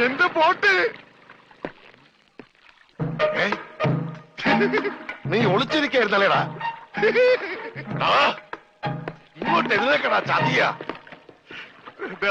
എന്റെ ബോട്ട് നീ ഒളിച്ചിരിക്കായിരുന്നല്ലേടാ? ഇങ്ങോട്ട് എഴുന്നേക്കടാ ചതിയാ.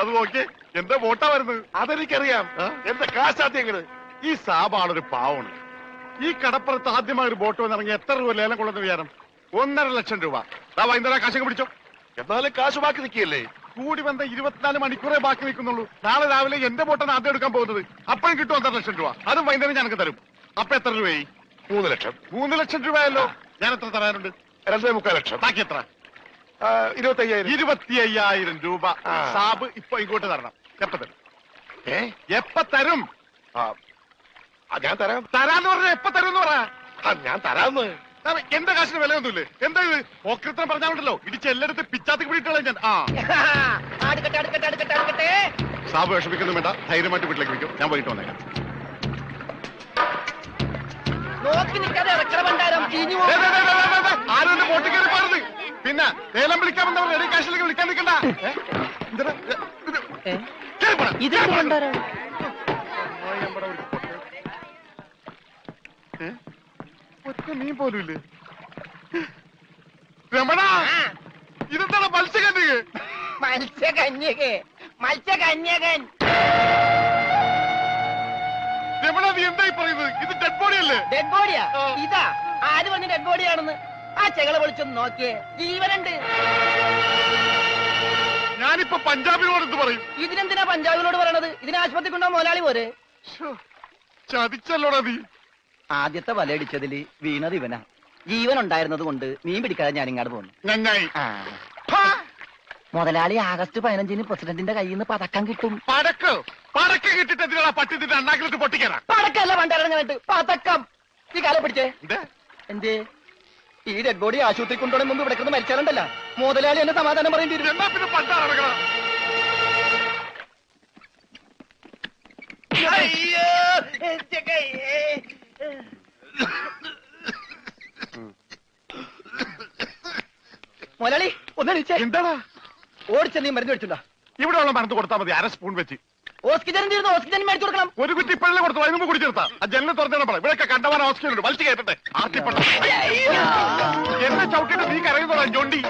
അത് നോക്കി എന്റെ ബോട്ടാ വരുന്നത്. അതെനിക്കറിയാം. എന്റെ കാശാദ്യങ്ങള്. ഈ സാബാണൊരു പാവണ്. ഈ കടപ്പുറത്ത് ആദ്യമായി ഒരു ബോട്ട് വന്നിറങ്ങി എത്ര രൂപ ലേലം കൊള്ളുന്ന വിചാരം? 1.5 ലക്ഷം രൂപ. വൈകുന്നേരം കാശൊക്കെ പിടിച്ചോ. എന്നാലും കാശ് ബാക്കി നിൽക്കുകയല്ലേ? കൂടി വന്ന 24 മണിക്കൂറേ ബാക്കി നിൽക്കുന്നുള്ളൂ. നാളെ രാവിലെ എന്റെ ബോട്ടാണ് ആദ്യം എടുക്കാൻ പോകുന്നത്. അപ്പോഴും കിട്ടും 1.5 ലക്ഷം രൂപ. അതും വൈകുന്നേരം ഞങ്ങൾക്ക് തരും. അപ്പൊ എത്ര രൂപയായി? 3 ലക്ഷം. 3 ലക്ഷം രൂപയല്ലോ. ഞാൻ എത്ര തരാനുണ്ട്? 2.25 ലക്ഷം. ബാക്കി എത്ര? 25,000 രൂപ. സാബ് ഇപ്പൊ ഇങ്ങോട്ട് തരണം. എപ്പ തരും? എപ്പ തരും? ഞാൻ തരാം. തരാന്ന് പറഞ്ഞ എപ്പ തരും എന്ന് പറ. ഞാൻ തരാന്ന്. എന്റെ കാശിന് വിലയൊന്നുമില്ലേ? എന്താ ഇത്? ഓക്രിത്രം പറഞ്ഞാണ്ടല്ലോ ഇടിച്ച് എല്ലായിടത്തും പിച്ചാത്തി പിടിയിട്ടുള്ള ഞാൻ. സാബ് വിഷമിക്കൊന്നും വേണ്ട. ധൈര്യമായിട്ട് വീട്ടിലേക്ക് വയ്ക്കും. ഞാൻ വൈകിട്ട് വന്നേക്കാം. ആരും എന്റെ ബോട്ടിൽ കയറി പോരുത്. പിന്നെ ലേലം വിളിക്കാമെന്നവർ റെഡി കാശിലേക്ക് വിളിക്കാൻ നിൽക്കണ്ട. ഒറ്റ മീൻ പോലും ഇല്ലേ? രമണ, ഇതെന്താണ്? മത്സ്യകന്യക. രമണ, നീ എന്തായി പറയുന്നത്? ഇത് ഡെഡ് ബോഡി അല്ലേ? ഡെഡ് ബോഡിയാ? ഇതാ ആര് പറഞ്ഞ ഡെഡ് ബോഡിയാണെന്ന്? ആ ചെകളെ വിളിച്ചൊന്ന് നോക്കിയേ, ജീവനുണ്ട്. ഞാനിപ്പോ പഞ്ചാബിനോട് എന്ത് പറയും? ഇതിനെന്തിനാ പഞ്ചാബിനോട് പറയണത്? ഇതിന് ആശുപത്രി കൊണ്ടാ മുതലാളി പോരെ. ചതിച്ചല്ലോടാ നീ. ആദ്യത്തെ വലയടിച്ചതില് വീണത് ഇവനാ. ജീവൻ ഉണ്ടായിരുന്നത് കൊണ്ട് മീൻ പിടിക്കാതെ ഞാൻ ഇങ്ങോട്ട് പോന്നു. നന്നായി. മുതലാളി ആഗസ്റ്റ് 15-ന് പ്രസിഡന്റിന്റെ കയ്യിൽ നിന്ന് പതക്കം കിട്ടും. പടക്കം കിട്ടിട്ട് എന്തിനാ പട്ടിന്റെ അണ്ണാക്കിലിട്ട് പൊട്ടിക്കാനാ? പടക്കല്ല പണ്ടിറങ്ങാനായിട്ട് പതക്കം. ഈ കാലം പിടിച്ചേ. എന്തേ ഈ ഡെഡ് ബോഡി ആശുപത്രി കൊണ്ടുപോകണം മുമ്പ് ഇവിടെ കിടന്ന് മരിച്ചാലുണ്ടല്ല മുതലാളി എന്നെ സമാധാനം പറയേണ്ടി വരും. എന്നാ പിന്നെ പണ്ടാറക്കണം. മുതലാളി ഒന്ന് എന്താടാ? ഓടിച്ച നീ മരുന്ന് മേടിച്ചിട്ടുണ്ടോ? ഇവിടെ ഉള്ള മരുന്ന് കൊടുത്താൽ മതി. 1/2 സ്പൂൺ വെച്ച്. ഓക്സിജൻ തീർന്നു. ഓക്സിജൻ മേടിച്ചു കൊടുക്കണം. ഒരു കുറ്റി ഇപ്പോഴേ കൊടുത്തു. അതിന് കുടിച്ചെടുത്താ ആ ജനലിൽ തുറന്നു പറ. ഇവിടെ കണ്ടവാൻ ഓക്സിജൻ ഉണ്ട്. വലിച്ചു കയറ്റട്ടെ. എന്നെ ചവിട്ടിട്ട് നീ കരയുന്നോടാ ജോണ്ടി.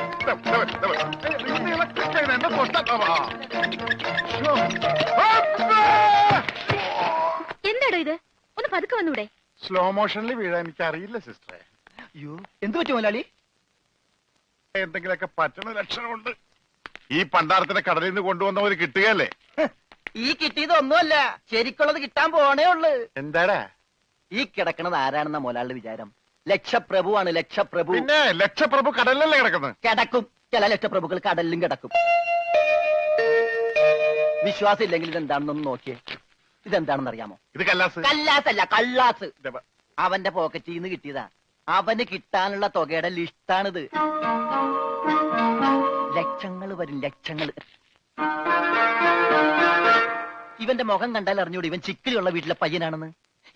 എന്നെ എന്താടോ ഇത്? ഒന്ന് പതുക്കെ വന്നൂടെ? സ്ലോ മോഷനിൽ വീഴാൻ എനിക്ക് അറിയില്ല സിസ്റ്ററെ. അയ്യോ, എന്ത് പറ്റും മുതലാളി? എന്തെങ്കിലുമൊക്കെ പറ്റണ ലക്ഷണമുണ്ട്. ഈ പണ്ടാരത്തിനെ കടലിൽ നിന്ന് കൊണ്ടുവന്നവര് കിട്ടുകയല്ലേ? ഈ കിട്ടിയതൊന്നുമല്ല, ശരിക്കുള്ളത് കിട്ടാൻ പോണേ ഉള്ളു. എന്താടാ ഈ കിടക്കണത് ആരാണെന്ന മുതലാളിയുടെ വിചാരം? ലക്ഷപ്രഭുവാണ്. ലക്ഷപ്രഭു. പിന്നെ ലക്ഷപ്രഭു കടലിലല്ലേ കിടക്കുന്നത്? കിടക്കും. ചില ലക്ഷപ്രഭുക്കൾ കടലിലും കിടക്കും. വിശ്വാസം ഇല്ലെങ്കിൽ ഇതെന്താണെന്നൊന്ന് നോക്കിയേ. ഇതെന്താണെന്ന് അറിയാമോ? ഇത് കല്ലാസ്. കല്ലാസല്ല, കള്ളാസ്. അവന്റെ പോക്കറ്റിൽ നിന്ന് കിട്ടിയതാ. അവന് കിട്ടാനുള്ള തുകയുടെ ലിസ്റ്റാണിത്. ലക്ഷങ്ങൾ വരും, ലക്ഷങ്ങൾ. ഇവന്റെ മുഖം കണ്ടാൽ അറിഞ്ഞൂടെ ഇവൻ ചിക്കിലുള്ള വീട്ടിലെ പയ്യനാണെന്ന്.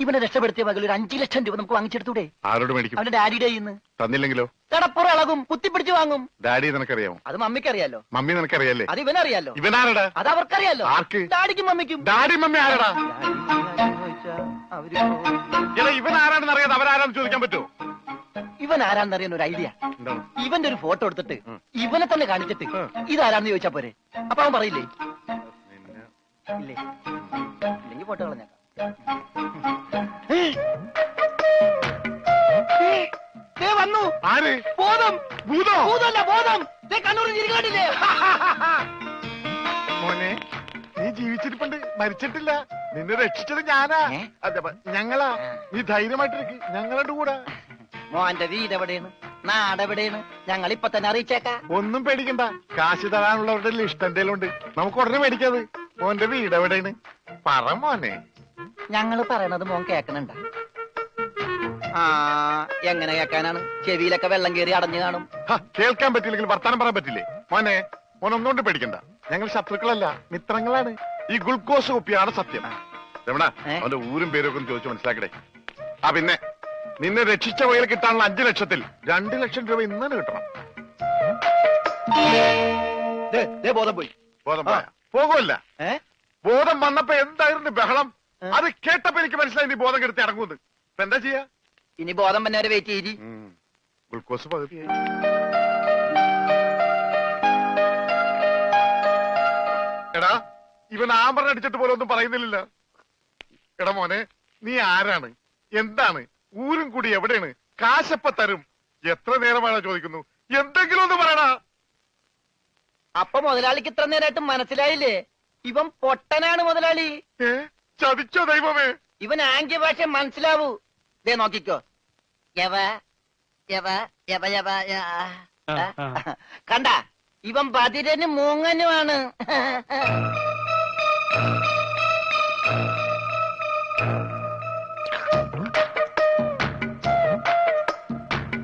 ഇവനെ രക്ഷപ്പെടുത്തിയ പകൽ ഒരു 5 ലക്ഷം രൂപ നമുക്ക് വാങ്ങിച്ചെടുത്തൂടെ? ആരോട് മേടിക്കും? അവന്റെ ഡാഡിയുടെ കയ്യിൽ നിന്ന്. തന്നില്ലെങ്കിലോ? കടപ്പുറം ഇളകും, കുത്തിപ്പിടിച്ച് വാങ്ങും. ഡാഡി നിനക്കറിയാമോ? അത് മമ്മിക്കറിയാലോ. മമ്മി നിനക്കറിയാലേ? അത് ഇവനറിയാലോ. ഇവനാരടാ? അത് അവർക്കറിയാലോ. ആർക്ക്? ഡാഡിക്കും മമ്മിക്കും. ഡാഡി മമ്മി ആരടാ? ഇവൻ ആരാണെന്ന് അറിയാതെ അവരാരാന്ന് ചോദിക്കാൻ പറ്റുമോ? ഇവൻ ആരാന്നറിയാൻ ഒരു ഐഡിയ. ഇവന്റെ ഒരു ഫോട്ടോ എടുത്തിട്ട് ഇവനെ തന്നെ കാണിച്ചിട്ട് ഇതാരാന്ന് ചോദിച്ചാ പോരെ? അപ്പൊ അവൻ പറയില്ലേ? ഇല്ലേ? ഇല്ലെങ്കിൽ ഫോട്ടോ കളഞ്ഞേക്കാം. വന്നു. ആര്? ബോധം. ഭൂതം? ഭൂതമല്ല, ബോധം. കണ്ണൂർ ചിരിക്കാണ്ടില്ലേ? മോനെ, നീ ജീവിച്ചിരിപ്പുണ്ട്, മരിച്ചിട്ടില്ല. നിന്നെ രക്ഷിച്ചത് ഞാനാ. ഞങ്ങളാ. നീ ധൈര്യമായിട്ടിരിക്കും. ഞങ്ങളുടെ കൂടെ. മോന്റെ വീട് എവിടെയാണ്? നാടെവിടെയാണ്? ഞങ്ങൾ ഇപ്പൊ തന്നെ അറിയിച്ചേക്കാം. ഒന്നും പേടിക്കണ്ട. കാശ് തരാനുള്ളവരുടെ ലിസ്റ്റ് എന്തേലും ഉണ്ട്. നമുക്ക് ഉടനെ മേടിക്കാത്. മോന്റെ വീട് എവിടെയാണ്? പറ മോനെ. ഞങ്ങൾ പറയണത് മോൻ കേക്കണുണ്ട? ആ, എങ്ങനെ കേക്കാനാണ്? ചെവിയിലൊക്കെ വെള്ളം കയറി അടഞ്ഞു കാണും. കേൾക്കാൻ പറ്റില്ലെങ്കിൽ വർത്താനം പറയാൻ പറ്റില്ലേ? മോനെ, മോനൊന്നുകൊണ്ട് പേടിക്കണ്ട. ഞങ്ങൾ ശത്രുക്കളല്ല, മിത്രങ്ങളാണ്. ഈ ഗ്ലൂക്കോസ് കുപ്പിയാണ് സത്യം. രമണ, അവന്റെ ഊരും പേരും ഒക്കെ ചോദിച്ചു മനസ്സിലാക്കടേ. ആ പിന്നെ നിന്നെ രക്ഷിച്ച വകയിൽ കിട്ടാനുള്ള 5 ലക്ഷത്തിൽ 2 ലക്ഷം രൂപ ഇന്നലെ കിട്ടണം. ബോധം പോയി. ബോധം പോയ പോകുമല്ല. ഏ? ബോധം വന്നപ്പോ എന്തായിരുന്നു ബഹളം? അത് കേട്ടപ്പോ എനിക്ക് മനസ്സിലായി നീ ബോധം കെടുത്തി ഇറങ്ങുന്നത്. ഇപ്പൊ എന്താ ചെയ്യാ? ഇനി ബോധം വന്നവരെ വെയിറ്റ് ചെയ്തി. ഗ്ലൂക്കോസ് പകുതിയായി. എടാ ഇവൻ ആമ്പറിന് അടിച്ചിട്ട് പോലെ ഒന്നും പറയുന്നില്ല. എടാ മോനെ, നീ ആരാണ്, എന്താണ്, ഊരും കൂടി എവിടെയാണ്, കാശപ്പ തരും, എത്ര നേരമാണ് ചോദിക്കുന്നു, എന്തെങ്കിലും ഒന്ന് പറയടാ. അപ്പൊ മുതലാളിക്ക് ഇത്ര നേരമായിട്ട് മനസ്സിലായില്ലേ? ഇവൻ പൊട്ടനാണ് മുതലാളി. ചതിച്ചോ ദൈവമേ? ഇവൻ ആംഗ്യ ഭാഷ മനസ്സിലാവൂ. ദേ നോക്കിക്കോ. യവ യവ യവ യവ കണ്ട, ഇവൻ ബദിരനും മൂങ്ങനുമാണ്.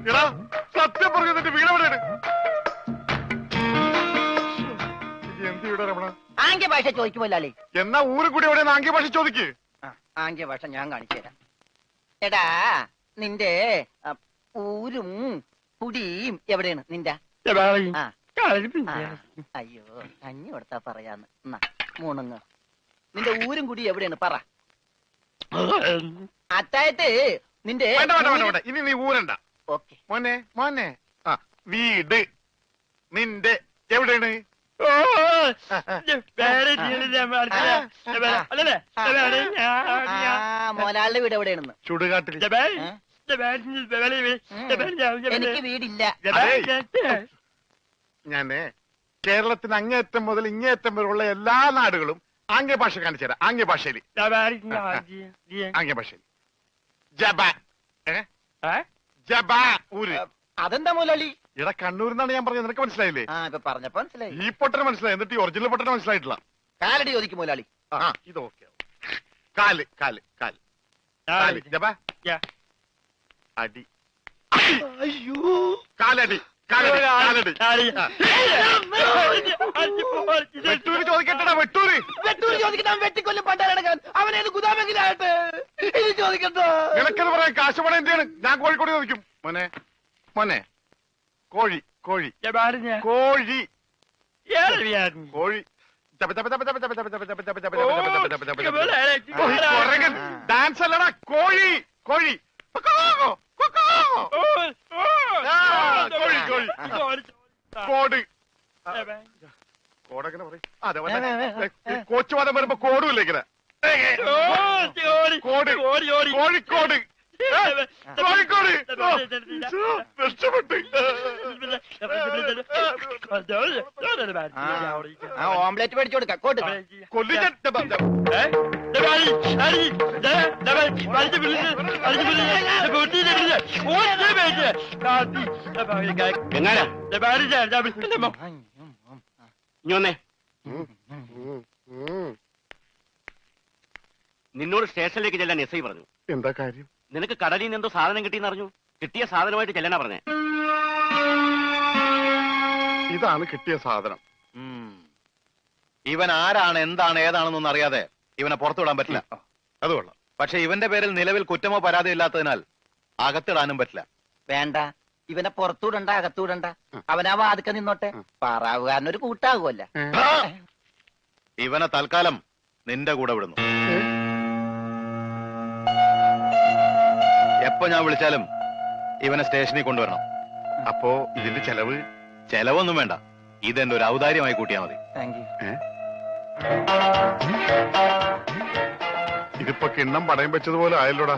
എടാ സത്യം പറഞ്ഞു, നിന്റെ വീടെവിടെയാണ്? എന്ത് വീടാ രമണ? ആംഗ്യ ഭാഷ ചോദിക്കും മുതലാളി. എന്നാ ഊരും കൂടി എവിടെയാണ് ആംഗ്യ ഭാഷ ചോദിക്ക്. ആംഗ്യ ഭാഷ ഞാൻ കാണിച്ചു തരാം. എടാ നിന്റെ ഊരും കുടിയും എവിടെയാണ് നിന്റെ? ആ. അയ്യോ കഞ്ഞി കൊടുത്താ പറയാന്ന്. എന്നാ മൂണുങ്ങ്. നിന്റെ ഊരും കുടി എവിടെയാണ് പറ. അത്തായത് നിന്റെ വേണ്ട വേണ്ട വേണ്ട വേണ്ട, ഇനി നീ ഊരണ്ട. ഓക്കെ. മോനെ മോനെ, ആ വീട് നിന്റെ എവിടെയാണ്? മോലാളുടെ വീട് എവിടെയാണെന്ന്? ചുടുകാട്ടിൽ. എനിക്ക് വീടില്ല. ഞാന് കേരളത്തിന് അങ്ങേയറ്റം മുതൽ ഇങ്ങേയറ്റം വരെയുള്ള എല്ലാ നാടുകളും ആംഗ്യ ഭാഷ കാണിച്ചു തരാം. ആംഗ്യ ഭാഷയിൽ ആംഗ്യ ഭാഷയിൽ ജബ ജബ ഊര്. അതെന്താ മുതലാളി? ഇവിടെ കണ്ണൂരിന്നാണ് ഞാൻ പറഞ്ഞത്, നിനക്ക് മനസ്സിലായില്ലേ? ആ ഇപ്പൊ പറഞ്ഞപ്പോ മനസ്സിലായി. ഈ പൊട്ടന് മനസ്സിലായി, എന്നിട്ട് ഈ ഒറിജിനൽ പൊട്ടന് മനസ്സിലായിട്ടില്ല. കാലടി ചോദിക്കും മുതലാളി. ആ ഇത് ഓക്കെ. കാല് കാല് കാല് കാല് ജബ അടി. അയ്യോ കാലടി കാലടി കാലടി. വെട്ടൂര് ചോദിക്കട്ടെടാ, വെട്ടൂര്. വെട്ടൂര് ചോദിക്കട്ടെ. വെട്ടിക്കൊല്ലും പണ്ടാരടക്കാൻ അവനേത് ഗുദാമെങ്കിലായിട്ട് ഇത് ചോദിക്കട്ടോ. നിനക്കെന്ന് പറയാൻ കാശ് പണം എന്റെയാണ്. ഞാൻ കോഴിക്കോട് ചോദിക്കും. മോനെ മോനെ, കോഴി കോഴി കോഴി കോഴി ഡാൻസ് അല്ലടാ, കോഴി കോഴി കോഴി കോഴി. കോട് കോടെങ്ങനെ പറയും? അതെ കോച്ചുവാദം വരുമ്പോ കോടും ഇല്ല ഇങ്ങനെ. കോട് കോഴിക്കോട് കോഴിക്കോട്. രക്ഷപ്പെട്ട്. ഓംലെറ്റ് മേടിച്ചു കൊടുക്കാം. കോട്ട് കൊല്ലിച്ച നിന്നോട് സ്റ്റേഷനിലേക്ക് ചെല്ലാൻ എസ് ഐ പറഞ്ഞു. എന്താ കാര്യം? നിനക്ക് കടലിൽ നിന്ന് എന്തോ സാധനം കിട്ടിയെന്ന് അറിഞ്ഞു. കിട്ടിയ സാധനമായിട്ട് ചെല്ലാനാ പറഞ്ഞേ. ഇതാണ് കിട്ടിയ സാധനം. ഇവൻ ആരാണ്, എന്താണ്, ഏതാണെന്നൊന്നും അറിയാതെ ഇവനെ പുറത്തുവിടാൻ പറ്റില്ല. അത് കൊള്ളാം. പക്ഷെ ഇവന്റെ പേരിൽ നിലവിൽ കുറ്റമോ പരാതിയോ ഇല്ലാത്തതിനാൽ അകത്തിടാനും പറ്റില്ല. വേണ്ട, ഇവനെ പുറത്തൂടണ്ട, അകത്തൂടണ്ട. അവനാ വാതുക്ക നിന്നോട്ടെ. പാറാവുകാരനൊരു കൂട്ടാകുമല്ല. ഇവനെ തൽക്കാലം നിന്റെ കൂടെ വിടുന്നു. എപ്പോ ഞാൻ വിളിച്ചാലും ഇവനെ സ്റ്റേഷനിൽ കൊണ്ടുവരണം. അപ്പോ ഇതിന്റെ ചെലവ്? ചെലവൊന്നും വേണ്ട, ഇതെന്റെ ഒരു ഔദാര്യമായി കൂട്ടിയാ മതി. Thank you. ഇതിപ്പോ കിണ്ണം പടയം വെച്ചതുപോലെ ആയല്ലോടാ.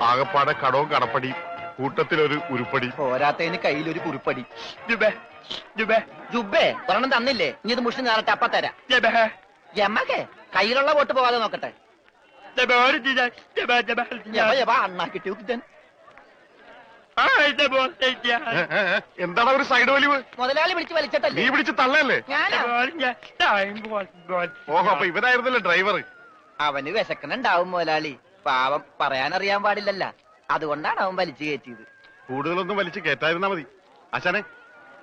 ആകപ്പാടെ കടവും കടപ്പടി, കൂട്ടത്തിലൊരു ഉരുപ്പടി. പോരാത്തതിന് കയ്യിലൊരു കുറിപ്പടി. ജുബേ ഒരെണ്ണം തന്നില്ലേ? ഇനി ഇത് മുഷിന് ഞാറട്ടെ, അപ്പ തരാം. എമ്മക്കെ കയ്യിലുള്ള വോട്ട് പോകാതെ നോക്കട്ടെ. അണ്ണാക്കിട്ട് എന്താണ് ഒരു സൈഡ് വലിവ്? മുതലാളി പിടിച്ച് നീ വലിച്ചിട്ടല്ലേ? പിടിച്ച് തള്ളല്ലേ? ഓഹോ, അപ്പൊ ഇവനായിരുന്നല്ലേ ഡ്രൈവർ? അവന് വിശക്കണുണ്ടാവും മുതലാളി. പാവം പറയാനറിയാൻ പാടില്ലല്ല, അതുകൊണ്ടാണ് അവൻ വലിച്ചു കയറ്റിയത്. കൂടുതലൊന്നും വലിച്ച് കേറ്റായിരുന്നാ മതി. അച്ഛനെ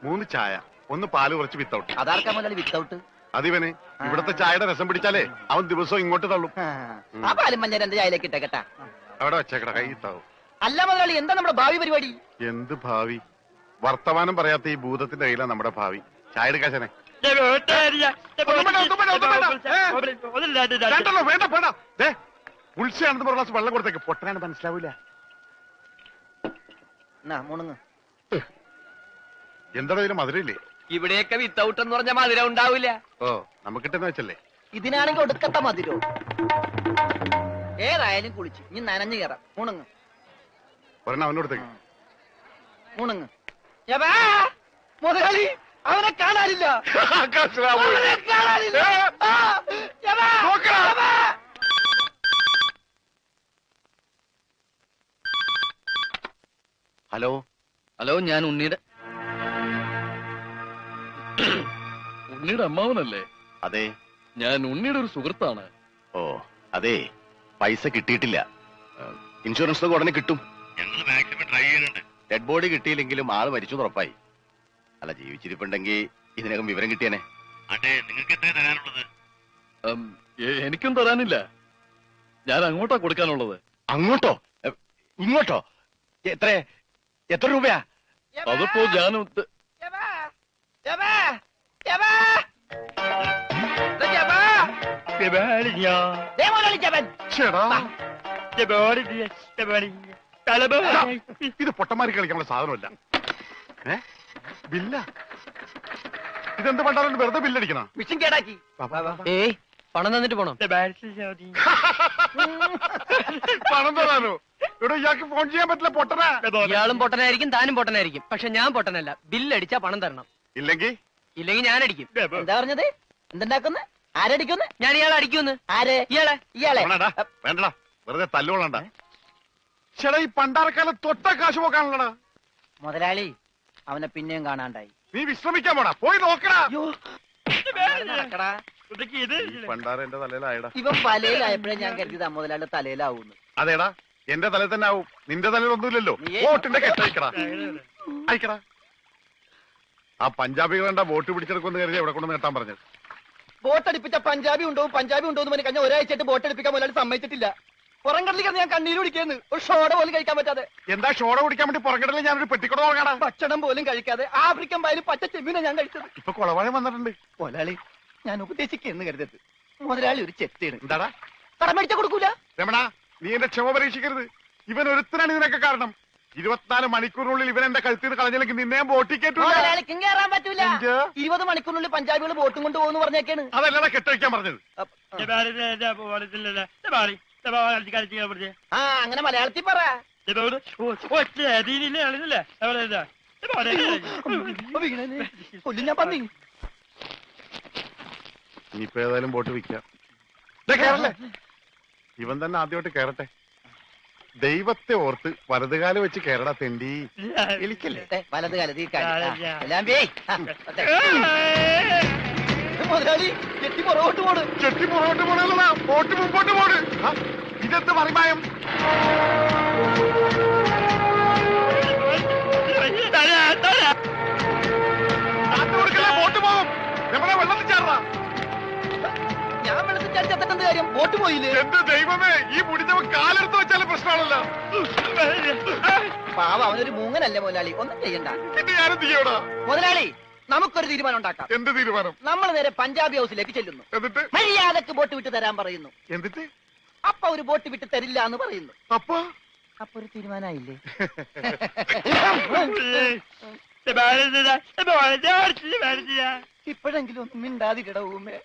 3 ചായ, 1 പാല്, കുറച്ച് വിത്തൗട്ട്. അതാർക്കാ മുതലാളി വിത്തൗട്ട്? അതിവന് ഇവിടത്തെ ചായയുടെ രസം പിടിച്ചാലേ അവൻ ദിവസവും ഇങ്ങോട്ട് തള്ളും. ആ പാലും മഞ്ഞ 2 ചായയിലേക്ക് ഇട്ടേക്കട്ടാ. അവിടെ വെച്ചേക്കട, കൈ ഇത്താവും. അല്ല മുതലാളി, എന്താ നമ്മുടെ ഭാവി പരിപാടി? എന്ത് ഭാവി? വർത്തമാനം പറയാത്ത ഈ ഭൂതത്തിന്റെ കയ്യിലാണ് നമ്മുടെ ഭാവി. ചായ എടുക്കാശനെ. വേണ്ടല്ലോ, വേണ്ട വേണ്ട. ദേ, ഉത്സയാണെന്ന് പറഞ്ഞ ഗ്ലാസ് വെള്ളം കൊടുത്തേക്ക്. പൊട്ടനാണ് മനസ്സിലാവൂല. മുണുങ്ങ്. എന്താ ഇതിന് മധുരയില്ലേ? ഇവിടെയൊക്കെ വിത്തൗട്ട് എന്ന് പറഞ്ഞ മധുരം ഉണ്ടാവില്ല. ഓ, നമുക്കിട്ടെന്ന് വെച്ചല്ലേ. ഇതിനാണെങ്കിൽ ഒടുക്കത്ത മതിരോ. ഏതായാലും കുളിച്ച് ഇനി നനഞ്ഞു കയറാം. മുണുങ്ങ് ഒരെണ്ണം അവനോടത്തേക്ക്. മുണുങ്ങ്. മുതലാളി അവനെ കാണാനില്ല. അവനെ കാണാനില്ല. ഹലോ ഹലോ, ഞാൻ ഉണ്ണിയുടെ അമ്മാവനല്ലേ? അതെ. ഞാൻ ഉണ്ണിയുടെ ഒരു സുഹൃത്താണ്. ഓ അതെ, പൈസ കിട്ടിയിട്ടില്ല. ഇൻഷുറൻസ് ഉടനെ കിട്ടും. മാക്സിമം ട്രൈ ചെയ്യുന്നുണ്ട്. ഡെഡ് ബോഡി കിട്ടിയില്ലെങ്കിലും ആള് മരിച്ചു ഉറപ്പായി. അല്ല, ജീവിച്ചിരിപ്പുണ്ടെങ്കിൽ ഇതിനകം വിവരം കിട്ടിയനെ. അതെ, നിങ്ങൾക്ക് എത്ര തരാനുള്ളത്? എനിക്കും തരാനില്ല. ഞാൻ അങ്ങോട്ടാ കൊടുക്കാനുള്ളത്. അങ്ങോട്ടോ ഇങ്ങോട്ടോ? എത്ര രൂപയാ? അതിപ്പോ ഞാൻ ഇത് പൊട്ടന്മാരി കളിക്കാനുള്ള സാധനമല്ല. ബില്ല ഇതെന്ത് പണ്ടാലും വെറുതെ ബില്ലടിക്കണം. മിഷൻ കേടാക്കി. പണം തന്നിട്ട് പോണം. പണം തരാനോ? ഇവിടെ ഇയാൾക്ക് ഫോൺ ചെയ്യാൻ പറ്റില്ല. പൊട്ടനാ. ഇയാളും പൊട്ടനായിരിക്കും, താനും പൊട്ടനായിരിക്കും. പക്ഷെ ഞാൻ പൊട്ടനല്ല. ബില്ലടിച്ചാ പണം തരണം. ഇല്ലെങ്കിൽ ഞാൻ അടിക്കും. എന്താ പറഞ്ഞത്? എന്തുണ്ടാക്കുന്ന? ആരടിക്കുന്നു? ഞാൻ ഇയാളെ അടിക്കുന്ന്. ആര്? ഇയാളെ. വേണ്ടടാ, വെറുതെ തല്ലുകൊള്ളണ്ട. ചേട്ടാ, ഈ പണ്ടാരക്കാലം തൊട്ട കാശ് പോക്കാണല്ലടാ. മുതലാളി അവനെ പിന്നെയും കാണാണ്ടായി. നീ വിശ്രമിക്കാൻ പോടാ, പോയി നോക്കടാ. നടക്കടാ. പണ്ടാര എന്റെ തലയിലായടാ. ഇവൻ വലയിലായപ്പോഴേ ഞാൻ കരുതിയത് മുതലാളി തലയിലാവൂന്ന്. അതേടാ, എന്റെ തലയിൽ തന്നെ ആവും. നിന്റെ തലയിൽ ഒന്നുമില്ലല്ലോ. വോട്ടിന്റെ കെട്ടയക്കടാ, അയക്കടാ. ആ പഞ്ചാബികളുടെ വോട്ട് പിടിച്ചെടുക്കുമെന്ന് കരുതി എവിടെ കൊണ്ടു നേട്ടാൻ പറഞ്ഞത്. ബോട്ടടിപ്പിച്ച പഞ്ചാബി ഉണ്ടോ എന്ന് പറഞ്ഞ് കഴിഞ്ഞാൽ ഒരാഴ്ചയായിട്ട് ബോട്ടടിപ്പിക്കാൻ മുതലാളി സമ്മതിച്ചിട്ടില്ല. പുറംകടലിൽ കിടന്ന് ഞാൻ കണ്ണീര് കുടിക്കുന്നു. ഒരു ഷോട പോലും കഴിക്കാൻ പറ്റാതെ. എന്താ ഷോട കുടിക്കാൻ വേണ്ടി പുറംകടലിൽ ഞാനൊരു പെട്ടിക്കട തുടങ്ങാടാ. ഭക്ഷണം പോലും കഴിക്കാതെ ആഫ്രിക്കൻ പായലും പച്ച ചെമ്മീനെ ഞാൻ കഴിച്ചത്. ഇപ്പൊ കുളവാഴം വന്നിട്ടുണ്ട്. മുതലാളി ഞാൻ ഉപദേശിക്കുന്നു കരുതരുത്. മുതലാളി ഒരു ചെത്തിയാണ്. എന്താടാ? കടം മേടിച്ച കൊടുക്കൂല. രമണ, നീ എന്റെ ക്ഷമ പരീക്ഷിക്കരുത്. ഇവൻ ഒരുത്തനാണ് ഇതിനൊക്കെ കാരണം. 24 മണിക്കൂറിനുള്ളിൽ ഇവൻ എന്റെ കഴുത്തിൽ നിന്ന് കളഞ്ഞില്ലെങ്കിൽ നിന്നെയും ബോട്ടിൽ കയറ്റൂല. മുതലാളിക്കും കയറാൻ പറ്റൂല. 20 മണിക്കൂറിനുള്ളിൽ പഞ്ചാബികൾ ബോട്ടും കൊണ്ട് പോകുന്നു പറഞ്ഞേക്കാണ്. അതല്ലടാ കെട്ടഴിക്കാൻ പറഞ്ഞത്. ആ അങ്ങനെ മലയാളത്തിൽ പറ. കൊല്ലും ഞാൻ പന്നി. ഇനിയിപ്പോ ഏതായാലും ബോട്ട് വിൽക്കാം. കേറല്ലേ? ഇവൻ തന്നെ ആദ്യമായിട്ട് കേറട്ടെ. ദൈവത്തെ ഓർത്ത് വലതുകാലം വെച്ച് കേരള തെണ്ടി. എലിക്കല്ലേ വലത് കാലത്ത് ഈ മുതലാളി ചെട്ടി പുറകോട്ട് പോണ്. ചെട്ടി പുറകോട്ട് പോണല്ലടാ, ബോട്ട് മുമ്പോട്ട് പോണ്. ഇതെന്ത് മറിമായം? ബോട്ട് പോകും. നമ്മളെ വെള്ളത്തിൽ ചേർന്നാ. ഞാൻ വെള്ളത്തിൽ ചാടിച്ചെത്തേണ്ട കാര്യം ബോട്ട് പോയില്ലേ? എന്ത് ദൈവമേ, ഈ മുടിച്ചവൻ കാലെടുത്ത് വെച്ചാലും പ്രശ്നമാണല്ലോ. പാവ അവനൊരു മൂങ്ങനല്ലേ മുതലാളി, ഒന്നും ചെയ്യണ്ട. പിന്നെ ഞാനെന്ത് ചെയ്യടാ? മുതലാളി നമുക്കൊരു തീരുമാനം ഉണ്ടാക്കാം. എന്ത് തീരുമാനം? നമ്മൾ നേരെ പഞ്ചാബി ഹൗസിലേക്ക് ചെല്ലുന്നു. എന്നിട്ട് മര്യാദക്ക് ബോട്ട് വിട്ട് തരാൻ പറയുന്നു. എന്നിട്ട് അപ്പൊ ഒരു ബോട്ട് വിട്ട് തരില്ല എന്ന് പറയുന്നു. അപ്പൊ ഒരു തീരുമാനമായില്ലേ? ഇപ്പോഴെങ്കിലും ഒന്നും മിണ്ടാതിരിട ഊമേ.